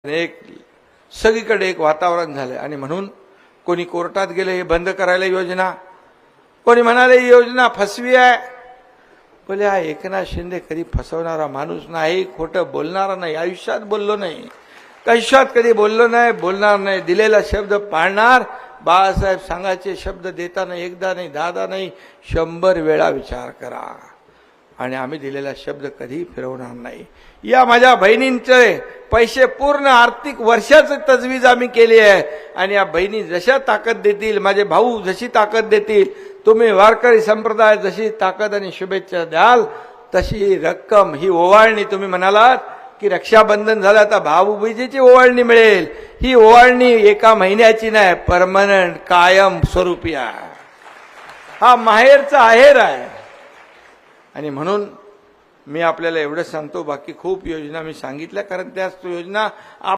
एक सगळीकडे एक वातावरण झालं आणि म्हणून कोणी कोर्टात गेले हे बंद करायला योजना, कोणी म्हणाले ही योजना फसवी आहे. बोले हा एकनाथ शिंदे कधी फसवणारा माणूस नाही, खोटं बोलणारा नाही, आयुष्यात बोललो नाही, कशात कधी बोललो नाही, बोलणार नाही, दिलेला शब्द पाळणार. बाळासाहेब सांगायचे शब्द देताना एकदा नाही, 10 नाही, 100 वेळा विचार करा आणि आम्ही दिलेला शब्द कधी फिरवणार नाही. या माझ्या बहिणींचे पैसे पूर्ण आर्थिक वर्षाची तजवीज आम्ही केली आहे आणि या बहिणी जशा ताकद देतील, माझे भाऊ जशी ताकद देतील, तुम्ही वारकरी संप्रदाय जशी ताकद आणि शुभेच्छा द्याल तशी रक्कम ही ओवाळणी, तुम्ही म्हणालात की रक्षाबंधन झालं आता भाऊबीजेची ओवाळणी मिळेल, ही ओवाळणी एका महिन्याची नाही, परमनंट कायम स्वरूपी आहे. हा माहेरचा आहेर आहे. आणि म्हणून मी आपल्याला एवढं सांगतो, बाकी खूप योजना मी सांगितल्या, कारण त्याच योजना